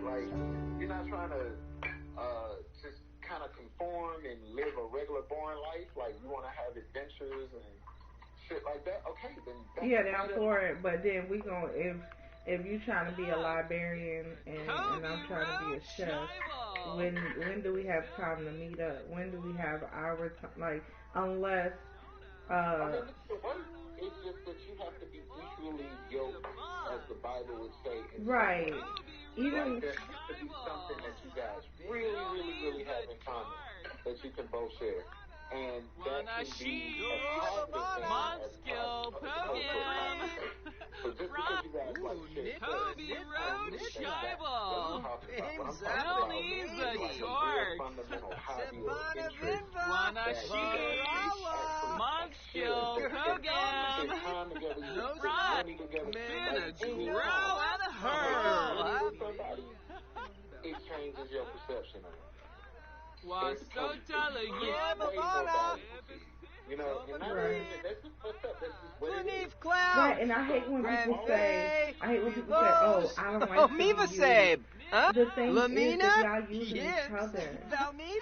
Like, you're not trying to just kind of conform and live a regular boring life. Like, you want to have adventures and shit like that. Okay, then I'm for it. But then we gonna if you trying to be a librarian and I'm trying to be a chef, when do we have time to meet up? When do we have our time? Like, unless it's just that you have to be equally yoked, as the Bible would say. Right. Even like, there has to be something that you guys really, really, really have in common that you can both share. And that can be a positive thing as opposed to a toxic thing. So just because you guys like share sex, what I'm talking about is like a real fundamental hobby or interest that you guys share time together, you spend money together, it changes your perception of it. Was so telling you, you know, and that's just what's up. That's just what it is. right, and I hate when people say, oh, I don't like to be used. The thing is, if y'all using each other,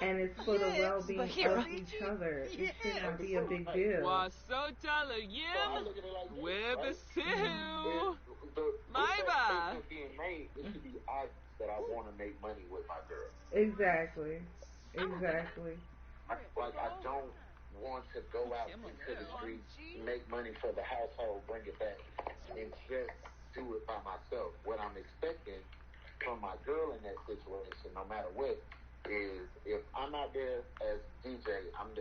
and it's for the well-being of each other, it should not be a big deal. Was so telling you, where the seal? My bad. Being made, it should be obvious that I want to make money with my girl. Exactly. Like, I don't want to go out into the streets, make money for the household, bring it back, and just do it by myself. What I'm expecting from my girl in that situation, no matter what, is if I'm out there as DJ, I'm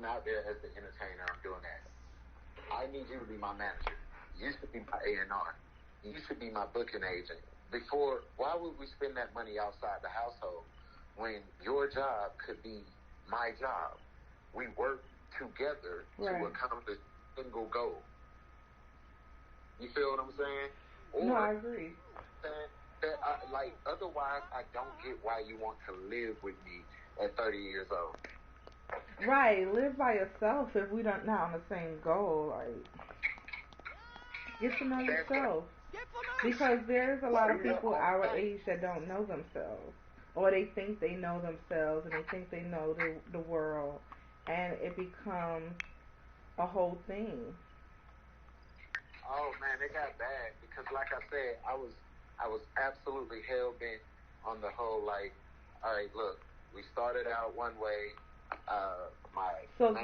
out there as the entertainer, I'm doing that. I need you to be my manager. You should be my A&R. You should be my booking agent. Why would we spend that money outside the household when your job could be my job? We work together to accomplish a single goal. You feel what I'm saying? No, I agree. Otherwise, I don't get why you want to live with me at 30 years old. Right, live by yourself if we don't not on the same goal. Like, get to know yourself. Because there's a lot of people our age that don't know themselves. Or they think they know themselves and they think they know the world. And it becomes a whole thing. Oh man, it got bad because, like I said, I was absolutely hell bent on the whole, like, all right, look, we started out one way.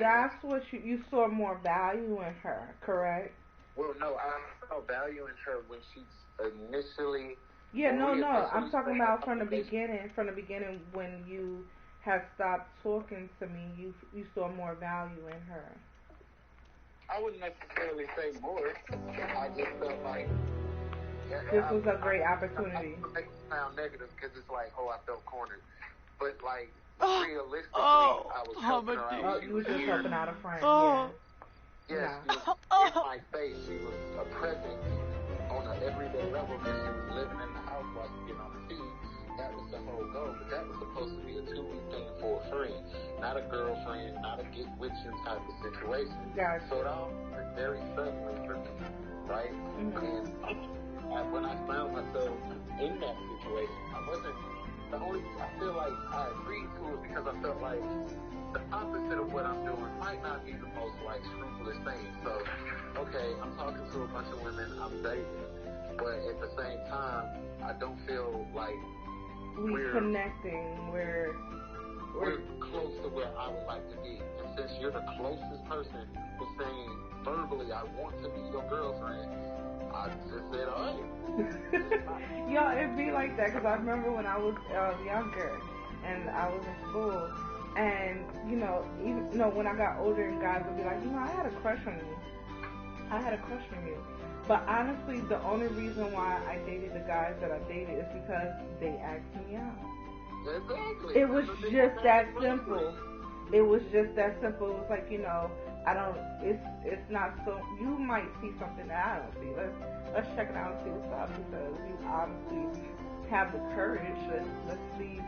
That's what you saw more value in her, correct? Well, no, I saw value in her when she's initially. Yeah, no. I'm talking about from the beginning. From the beginning, when you have stopped talking to me, you saw more value in her. I wouldn't necessarily say more. I just felt like this was a great opportunity. I make it sound negative because it's like, I felt cornered. But like realistically, I was helping her out. You were just helping out a friend. Yes, she was in my face. She was a presence on an everyday level because she was living in the house while she getting on the feed. That was the whole goal. But that was supposed to be a 2-week thing for a friend, not a girlfriend, not a get with you type of situation. Gotcha. So it all was very suddenly for me, right? And when I found myself in that situation, I feel like I agreed to it because I felt like the opposite of what I'm doing might not be the most like scrupulous thing. So, okay, I'm talking to a bunch of women, I'm dating, but at the same time, I don't feel like we're connecting. We're close to where I would like to be. And since you're the closest person who's saying verbally, I want to be your girlfriend, I just said, all right. Yo, it'd be like that because I remember when I was younger and I was in school. And, when I got older and guys would be like, I had a crush on you. But honestly, the only reason why I dated the guys that I dated is because they asked me out. Exactly. It was just that simple. It was like, it's not so, you might see something that I don't see. Let's check it out and see what's up because you obviously have the courage. Let's see,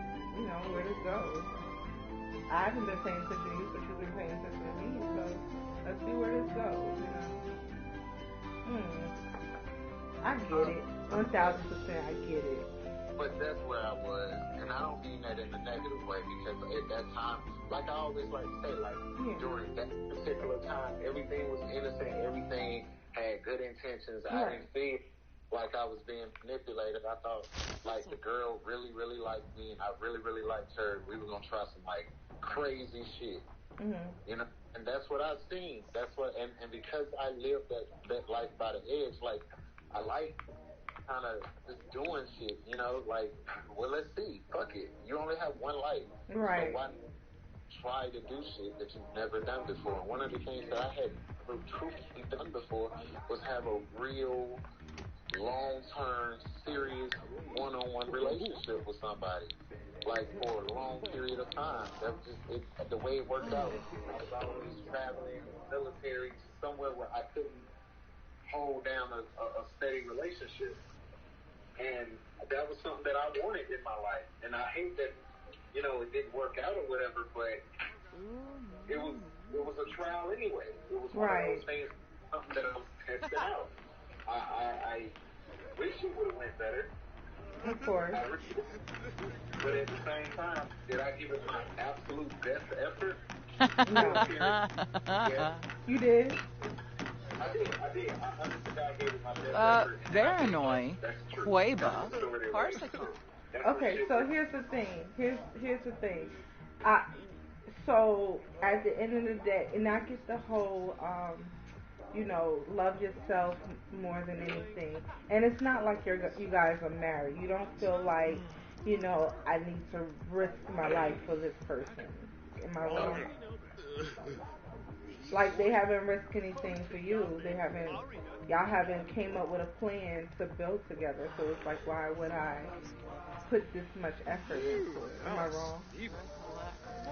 where this goes. I haven't been paying attention to you, but you've been paying attention to me, so let's see where this goes, I get it. 1000%, I get it. But that's where I was, and I don't mean that in a negative way, because at that time, like I always like to say, like during that particular time, everything was innocent, everything had good intentions. I didn't feel like I was being manipulated. I thought like the girl really, really liked me, and I really, really liked her. We were gonna try some like crazy shit, you know. And that's what I've seen. That's what, and because I lived that life by the edge, like I like kind of just doing shit, you know, like, well, let's see, fuck it. You only have one life. Right. So why try to do shit that you've never done before? And one of the things that I had never truthfully done before was have a real long-term, serious, one-on-one relationship with somebody, like for a long period of time. That was just the way it worked out. I was always traveling, military, somewhere where I couldn't hold down a steady relationship. And that was something that I wanted in my life. And I hate that, you know, it didn't work out or whatever, but it was a trial anyway. It was one of those things, something that I was testing out. I wish it would have went better. Of course. But at the same time, did I give it my absolute best effort? No. Yes. You did? I did. I understood I gave it my best effort. They're annoying. Quaba. Okay, so here's the thing. Here's the thing. So at the end of the day, and I get the whole, you know, love yourself more than anything. And it's not like you guys are married. You don't feel like, you know, I need to risk my life for this person. Am I wrong? Like they haven't risked anything for you. Y'all haven't came up with a plan to build together. So it's like, why would I put this much effort into it? Am I wrong?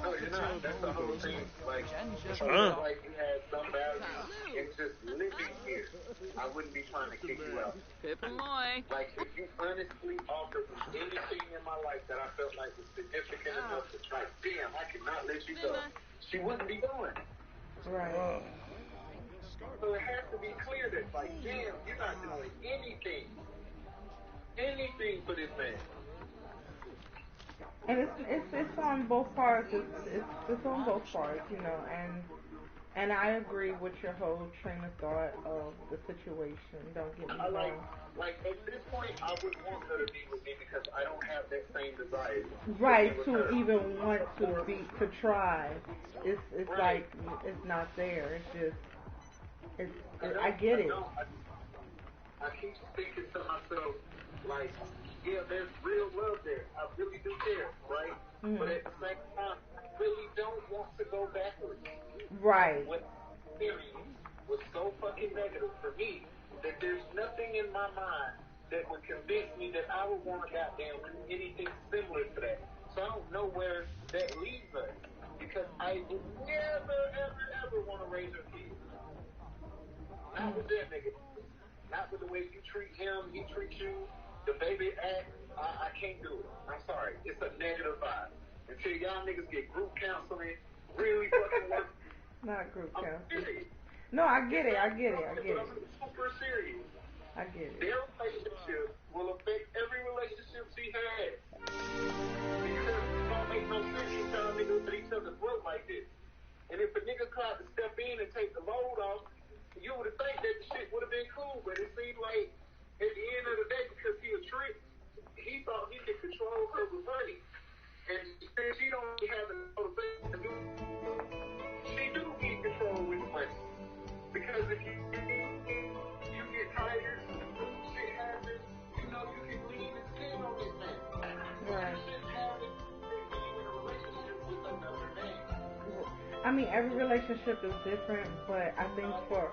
No, you're not. That's the whole thing. Like, like you had some value in just living here. I wouldn't be trying to kick you out. Like, if you honestly offered me anything in my life that I felt like was significant enough to try, damn, I cannot let you go, she wouldn't be going. Right. So it has to be clear that, like, damn, you're not doing anything for this man. And it's on both parts. It's on both parts, you know. And I agree with your whole train of thought of the situation. Don't get me wrong. Like at this point, I would want her to be with me because I don't have that same desire. Right, to even want to try. It's like it's not there. It's just I get it. I keep thinking to myself, like, yeah, there's real love there. I really do care, right? But at the same time, I really don't want to go backwards. Right. What experience was so fucking negative for me that there's nothing in my mind that would convince me that I would want to goddamn do anything similar to that. So I don't know where that leaves us because I would never, ever, ever want to raise a kid. Not with that nigga. Not with the way you treat him, he treats you, the baby act. I can't do it. I'm sorry. It's a negative vibe. Until y'all niggas get group counseling, really fucking work. Not group counseling. Serious. No, I get it. I'm super serious. I get it. Their relationship will affect every relationship she has. Because it don't make no sense you tell niggas that each other's throat like this. And if a nigga tried to step in and take the load off, you would have think that the shit would have been cool, but it seemed like at the end of the day, because he a trick, he thought he could control her with money. And since she don't have the motivation to do, she do need control with money. Because if you get tired, shit happens, you know, you can lean and stand on this man. Right. Shit happens, you in a relationship with another man. I mean, every relationship is different, but I think for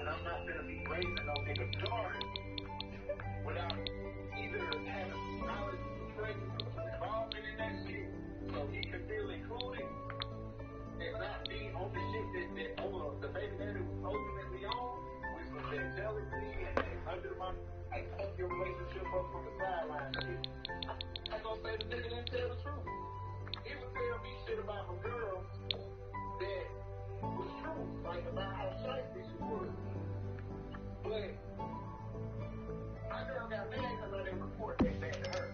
and I'm not going to be raising no nigga guard without either having knowledge of involvement in that shit so he can feel included and not be I fuck your relationship up from the sideline shit. I gonna say the nigga didn't tell the truth. He would tell me shit about my girl that was true, like about how shifty she was. But my girl got mad because I didn't report that back to her.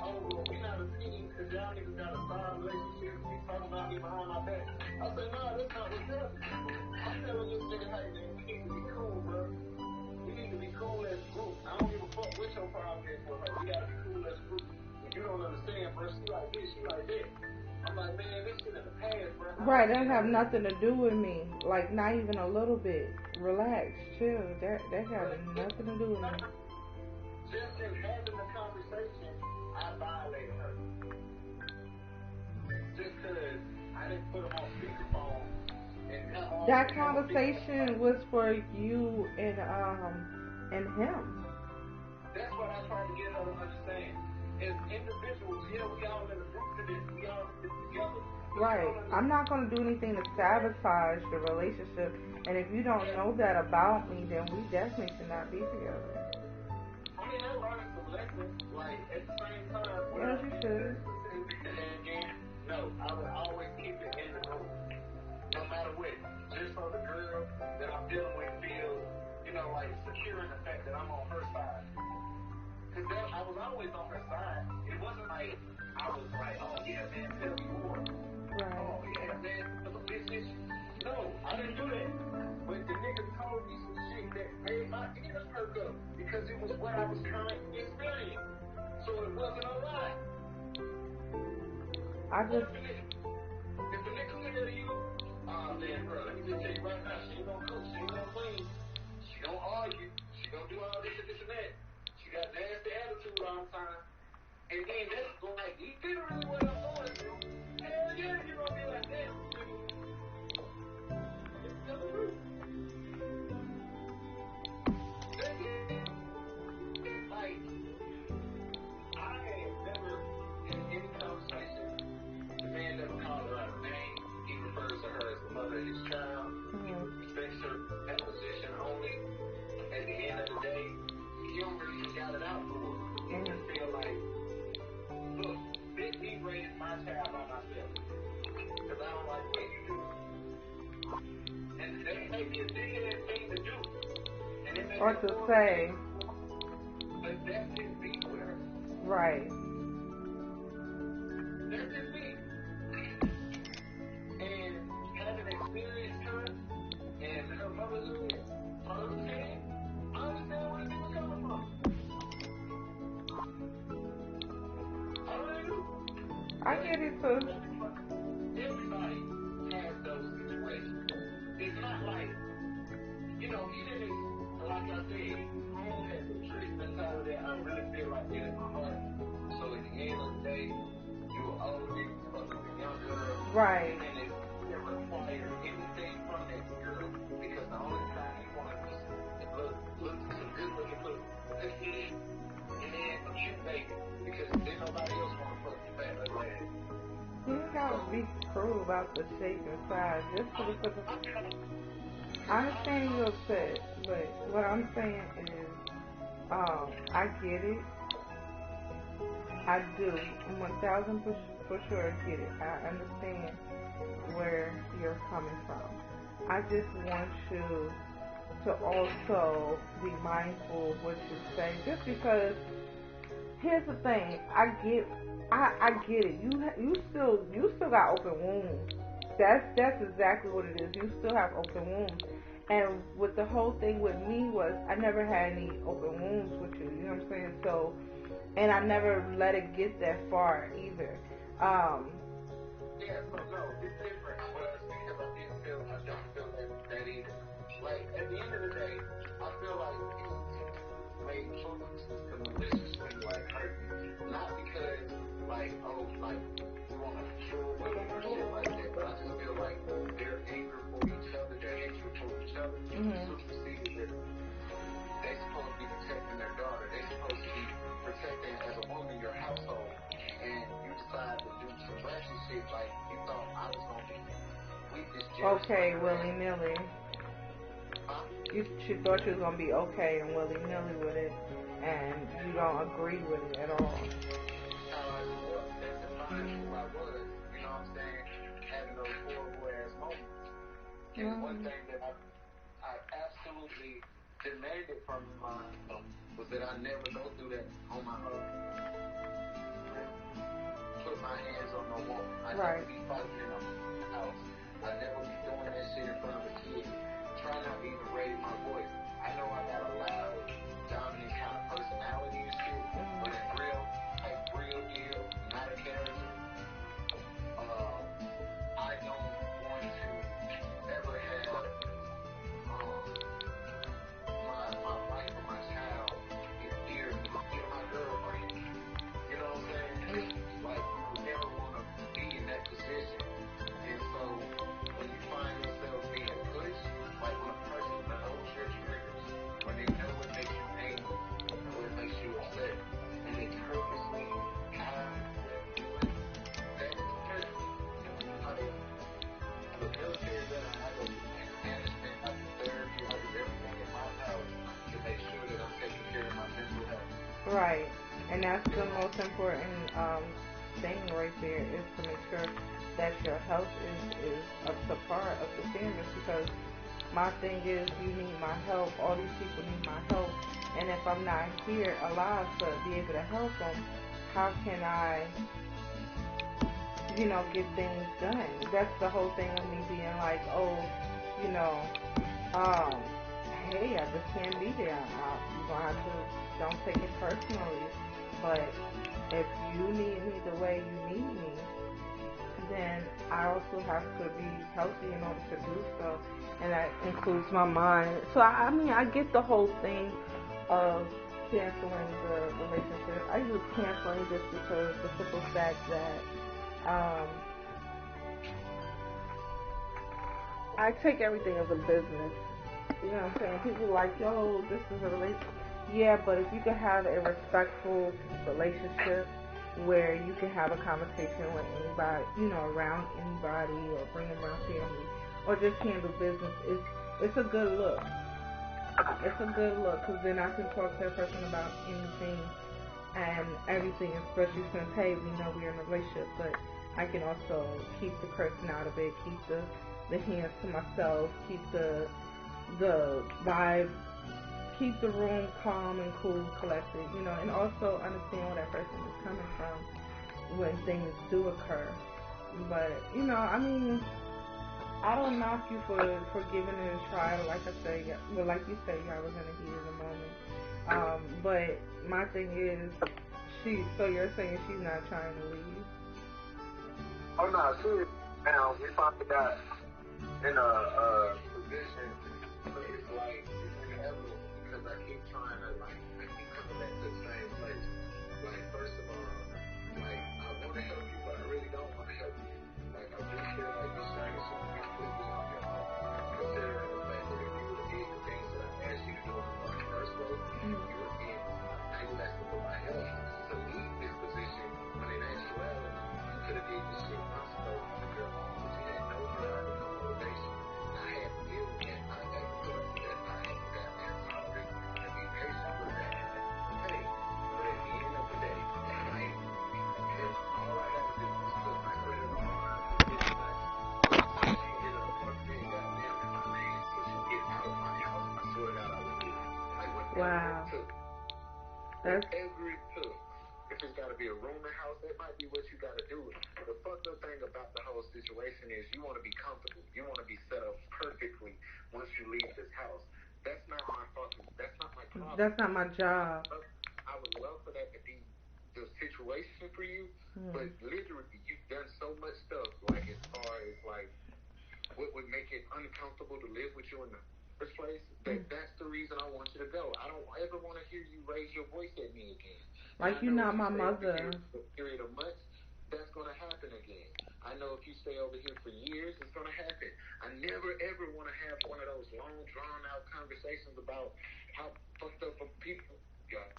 Oh, well, we not a team because y'all niggas got a solid relationship. He's talking about me behind my back. I said, no, that's not what's happening. I'm telling this nigga, hey, man, we need to be cool, bro. We need to be cool as a group. I don't give a fuck what your problem is with her. We gotta be cool as a group. And you don't understand, bro. She like this, she like that. I'm like, man, this shit in the past, bro. Right, that have nothing to do with me. Like, not even a little bit. Relax, chill. That got nothing to do with me. Just in having the conversation, I violated her. Just because I didn't put him on speakerphone. That conversation was for you and him. That's what I tried to get her to understand. As individuals, yeah, we all in a group to this. We all in this together. Right. I'm not going to do anything to sabotage the relationship. And if you don't know that about me, then we definitely should not be together. I mean, I learned some lessons. Like, at the same time, yes, you should. No, I would always keep it in the group. No matter what. Just so the girl that I'm dealing with feels, you know, like secure in the fact that I'm on her side. Because I was always on her side. It wasn't like I was like, oh yeah, man, tell me more. Right. Oh yeah, man, for the business. No, I didn't do that. But the nigga told me some shit that made my ears perk up because it was what I was currently experiencing. So it wasn't a lie. If the nigga tell you, man, bro, let me just tell you right now, she ain't gonna cook, she ain't gonna clean, she gonna argue, she gonna do all this and this and that. She got nasty attitude all the time. And then that's like literally what I'm going through. Hell yeah, you gonna be like, damn, it's still the truth. That's it. Like, I have never in any conversation, the man never called her out a name. He refers to her as the mother of his child. He respects her that position only. At the end of the day, he don't really even got it out for her. He just feel like, look, bitch, he raised my child by myself. Because I don't like the way you do. And that may be a big ass thing to do. And it may or be to say. But that's his beat with her. Right. That's his beat. And having experienced her and her motherhood firsthand, I understand where the nigga coming from. I really do. I get it too. Everybody has those situations. It's not like, you know, even if, like I said, home has a trick mentality. I really feel like it in my heart. So at the end of the day, you are old nigga fucking with a young girl. Right. And it never requires anything from that girl because the only time you want to look some good looking look good kid and then a cute baby because then nobody else want to fuck you back like that. You gotta be cruel about the shape and size. Just for the simple. I understand you're upset, but what I'm saying is, I get it. I do. 1,000 for sure get it. I understand where you're coming from. I just want you to also be mindful of what you say. Just because, here's the thing. I get it. You still got open wounds. That's exactly what it is. You still have open wounds. And with the whole thing with me was I never had any open wounds with you. You know what I'm saying? So, and I never let it get that far either. Yeah, so no, it's different. Because I don't feel that either. Like, at the end of the day, I feel like he's made choices to maliciously, like, hurt me. Not because, like, oh, like, we want to kill them or shit like that, but I just feel like they're angry for each other, they're hatred for each other. They're supposed to be protecting their daughter. They're supposed to be protecting, as a woman, your household. And you decide to do some ratchet shit like you thought I was going to be weak as Jerry. Okay, willy-nilly. Huh? she thought you was gonna be okay and willy nilly with it, and you don't agree with it at all. And one thing that I absolutely demanded from myself was that I never go through that on my own. Put my hands on no woman. I never be fighting in a house. I never be doing that shit in front of a kid. Try not to even raise my voice. I know I got a loud, dominant kind of personality and shit, but in real deal, not a character. I don't want to ever have my wife or my child in fear of me, my girlfriend. You know what I'm saying? Like, you never want to be in that position. And so, when you find yourself being pushed, like when a person knows your triggers, when they know what makes you angry, what makes you upset, and they purposely have you do it, that hurts me. The military that I go through management, I do therapy, I do everything in my power to make sure that I'm taking care of my mental health. Right, and that's the most important thing right there, is to make sure that your health is up to par, up to standards, because my thing is, you need my help, all these people need my help, and if I'm not here alive to be able to help them, how can I, get things done? That's the whole thing of me being like, oh, hey, I just can't be there. You're going to have to, don't take it personally, but if you need me the way you need me, then I also have to be healthy in order to do so, and that includes my mind. So, I get the whole thing of canceling the relationship. I use canceling just because the simple fact that I take everything as a business. You know what I'm saying? People are like, yo, this is a relationship. Yeah, but if you can have a respectful relationship where you can have a conversation with anybody, around anybody, or bring them around family, or just handle business, it's a good look. It's a good look, because then I can talk to a person about anything and everything, especially since, hey, we know we're in a relationship, but I can also keep the cursing out of it, keep the hands to myself, keep the vibe, keep the room calm and cool, collected, and also understand where that person is coming from when things do occur. But, I don't knock you for giving it a try. Like I say, well, like you say, y'all was in the heat of the moment. But my thing is, so you're saying she's not trying to leave? Oh, no, she, now, we finally got in a position where it's like, it's inevitable, because I keep trying to, I keep coming back to the same place. Like, first of all, I want to help you, but I really don't want to help you. I just feel like you're starting to completely on your own, considering the fact that if you would have did the things that I asked you to do in the first place, you would be able to put my help to leave this position, when in actuality, you could have did this shit months ago on your own, but you had no drive and no motivation. I had to deal with that. I had to put up with that. I had to goddamn tolerate and be patient with that. Hey, but at the end of the day, if all I gotta do is put my credit on wow. Whatever it took. If it's got to be a rooming house, that might be what you got to do. The fucked up thing about the whole situation is you want to be comfortable. You want to be set up perfectly once you leave this house. That's not my fucking, that's not my problem. That's not my job. I would love for that to be the situation for you, but literally you've done so much stuff, as far as what would make it uncomfortable to live with you in the first place, that's the reason I want you to go. I don't ever want to hear you raise your voice at me again. Like, you're not my mother. For a period of months, that's going to happen again. I know if you stay over here for years, it's going to happen. I never ever want to have one of those long, drawn-out conversations about how fucked up people got.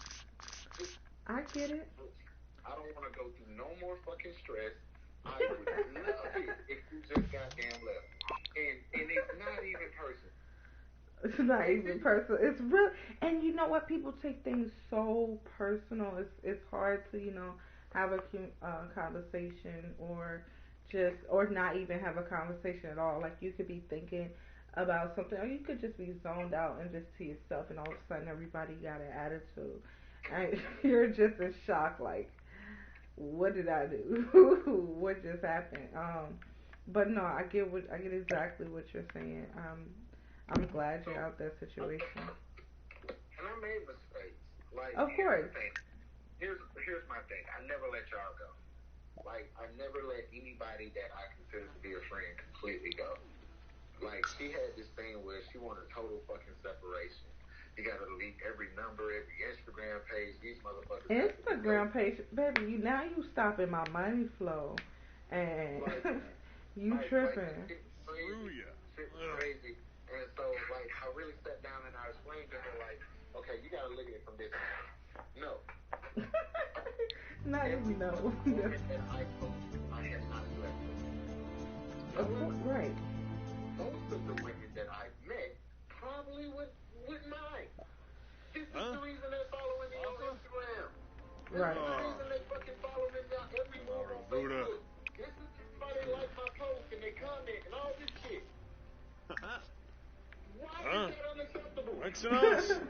I get it. I don't want to go through no more fucking stress. I would love it if you just goddamn left. And it's not even personal. It's not even personal. It's real, and you know what? People take things so personal. It's hard to have a conversation or not even have a conversation at all. Like you could be thinking about something, or you could just be zoned out and just to yourself, and all of a sudden everybody got an attitude, and you're just in shock. Like, what did I do? What just happened? But no, I get exactly what you're saying. I'm glad you're out that situation. And I made mistakes. Like, of course. Here's my thing. I never let y'all go. Like, I never let anybody that I consider to be a friend completely go. Like, she had this thing where she wanted total fucking separation. You gotta delete every number, every Instagram page. These motherfuckers. Instagram page, baby. Now you stopping my money flow, and you tripping. Screw you. Shit was crazy. And so, like, I really sat down and I explained to her, like, okay, you gotta look at it from this angle. No. Not every no. woman that I post, I have not slept with. Right. Most of the women that I've met probably wouldn't mind. This is the reason they're following me on Instagram. This is the reason they fucking follow me on every move on Facebook. This is why they like my posts and they comment and all this shit. Why is that unacceptable? Makes sense.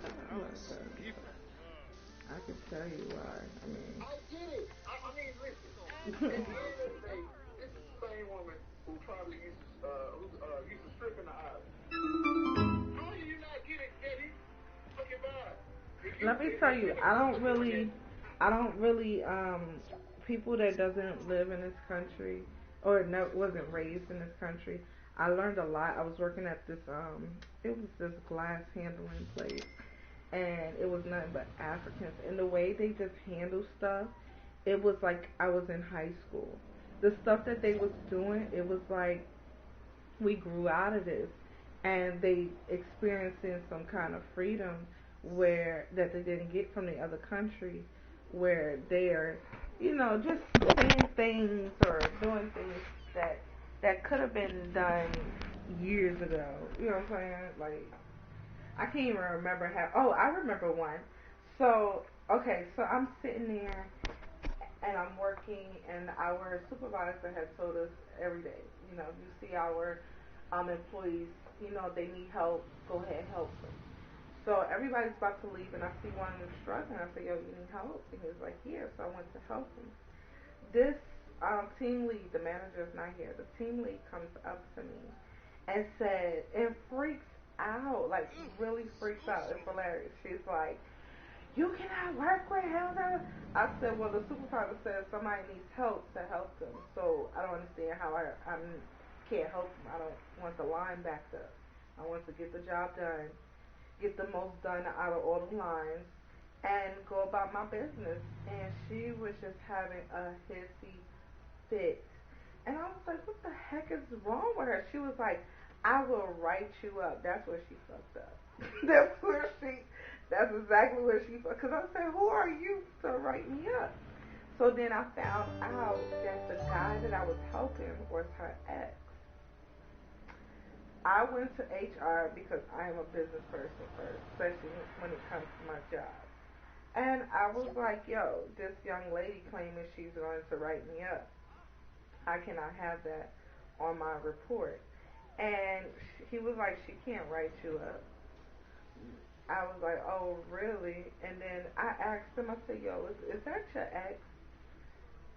I can tell you why. I get it. I mean, listen. At the end of the day, this is the same woman who probably used to strip in the aisle. How do you not get it, Eddie? Fucking vibe. Let me tell you, I don't really, people that doesn't live in this country or wasn't raised in this country, I learned a lot. I was working at this, it was this glass handling place, and it was nothing but Africans. And the way they just handle stuff, it was like I was in high school. The stuff that they was doing, it was like we grew out of this, and they experiencing some kind of freedom that they didn't get from the other country, where they're just saying things or doing things that could have been done years ago. You know what I'm saying? Like, I can't even remember I remember one. So okay, so I'm sitting there and I'm working, and our supervisor has told us every day, you see our employees, they need help, go ahead and help them. So everybody's about to leave, and I see one of them struggling. I say, yo, you need help? And he was like, yeah. So I went to help him. This team lead, the manager is not here. The team lead comes up to me and said, and freaks out, like really freaks out. It's hilarious. She's like, you cannot work with him. I said, well, the supervisor says somebody needs help to help them. So I don't understand how I can't help them. I don't want the line backed up. I want to get the job done, get the most done out of all the lines, and go about my business. And she was just having a hissy fit. And I was like, what the heck is wrong with her? She was like, I will write you up. That's where she fucked up. That's exactly where she fucked. Because I said, who are you to write me up? So then I found out that the guy that I was helping was her ex. I went to HR because I am a business person first, especially when it comes to my job. And I was like, yo, this young lady claiming she's going to write me up. I cannot have that on my report. And he was like, she can't write you up. I was like, oh, really? And then I asked him, I said, yo, is that your ex?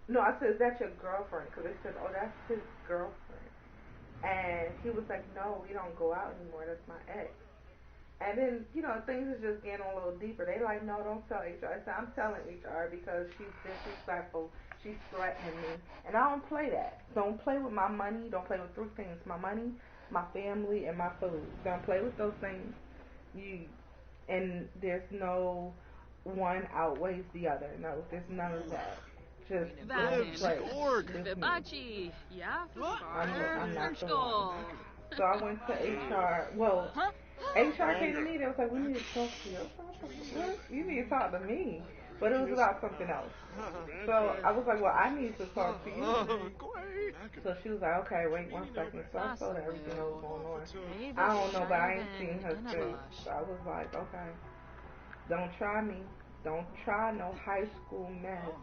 No, I said, is that your girlfriend? Because they said, oh, that's his girlfriend. And he was like, no, we don't go out anymore. That's my ex. And then, things is just getting a little deeper. They like, no, don't tell HR. I said, I'm telling HR because she's disrespectful. She's threatening me. And I don't play that. Don't play with my money. Don't play with three things. My money, my family, and my food. Don't play with those things. And there's no one outweighs the other. No, there's none of that. Just play. Wybaczy, ja I'm not the one. So I went to HR. Well, HR came to me. They was like, we need to talk to you. What? You need to talk to me. But it was about something else. So I was like, well, I need to talk to you. So she was like, okay, wait 1 second. So I told her everything that was going on. I don't know, but I ain't seen her since. So I was like, okay, don't try me. Don't try no high school mess.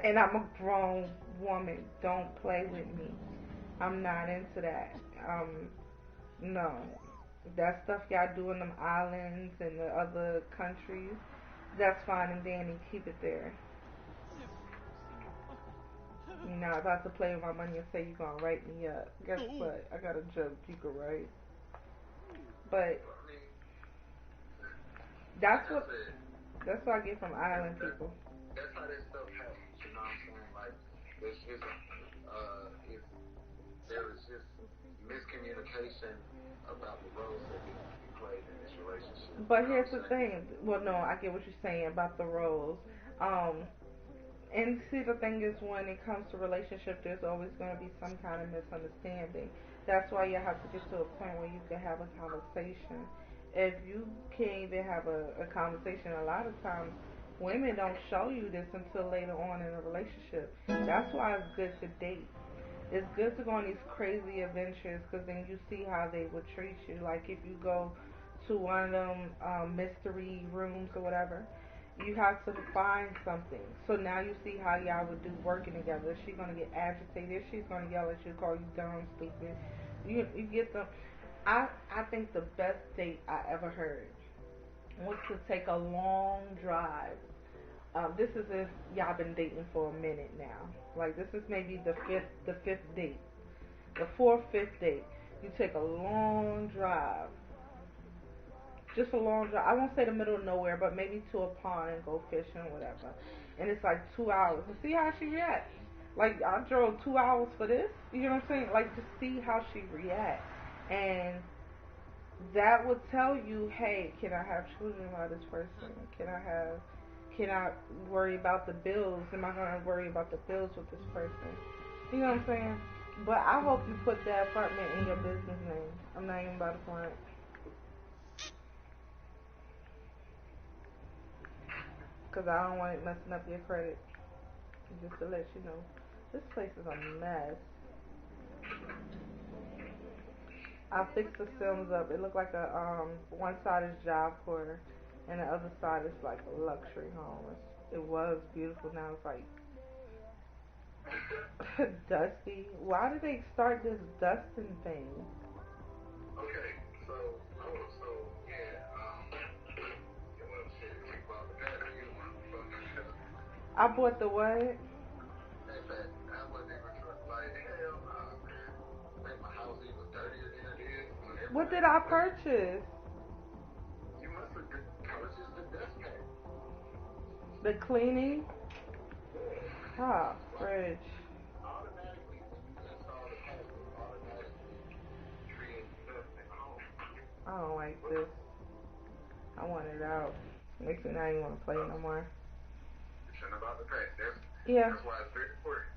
And I'm a grown woman. Don't play with me. I'm not into that. No. That stuff y'all do in them islands and the other countries, that's fine and dandy. Keep it there. You're not about to play with my money and say you're gonna write me up. Guess what? I got a joke you can write. But that's what I get from island people. That's how this stuff happens. You know what I'm saying? Like there's just there is just miscommunication about the roles that need to be played in this relationship. But here's the thing. Well, no, I get what you're saying about the roles. And see, the thing is, when it comes to relationship, there's always going to be some kind of misunderstanding. That's why you have to get to a point where you can have a conversation. If you can't even have a conversation, a lot of times women don't show you this until later on in a relationship. That's why it's good to date. It's good to go on these crazy adventures because then you see how they would treat you. Like if you go to one of them mystery rooms or whatever, you have to find something. So now you see how y'all would do working together. She's gonna get agitated. She's gonna yell at you, call you dumb, stupid. You get them. I think the best date I ever heard was to take a long drive. This is if y'all been dating for a minute now. Like this is maybe the fifth date, the fourth, fifth date. You take a long drive. Just a long drive. I won't say the middle of nowhere, but maybe to a pond and go fishing or whatever. And it's like 2 hours. And see how she reacts. Like, I drove 2 hours for this. You know what I'm saying? Like, just see how she reacts. And that would tell you, hey, can I have children by this person? Can I worry about the bills? Am I going to worry about the bills with this person? You know what I'm saying? But I hope you put that apartment in your business name. I'm not even about to front. Because I don't want it messing up your credit. Just to let you know. This place is a mess. I fixed the Sims up. It looked like a, one side is Job Corps and the other side is like a luxury home. It was beautiful. Now it's like dusty. Why did they start this dusting thing? Okay, so yeah, well, shit, you bought the pad, you the one who fucking I bought the what? Hey, man, I wasn't even like, hell nah, man. Make my house even dirtier than it is. What did I purchase? You must have purchased the dust pack. The cleaning? Yeah. Ah, fridge. Automatically, when you install the pack, it automatically creates dust in the home. I don't like this. I want it out. Makes me not even want to play no more. You're about the pack. Yeah. That's why it's very important.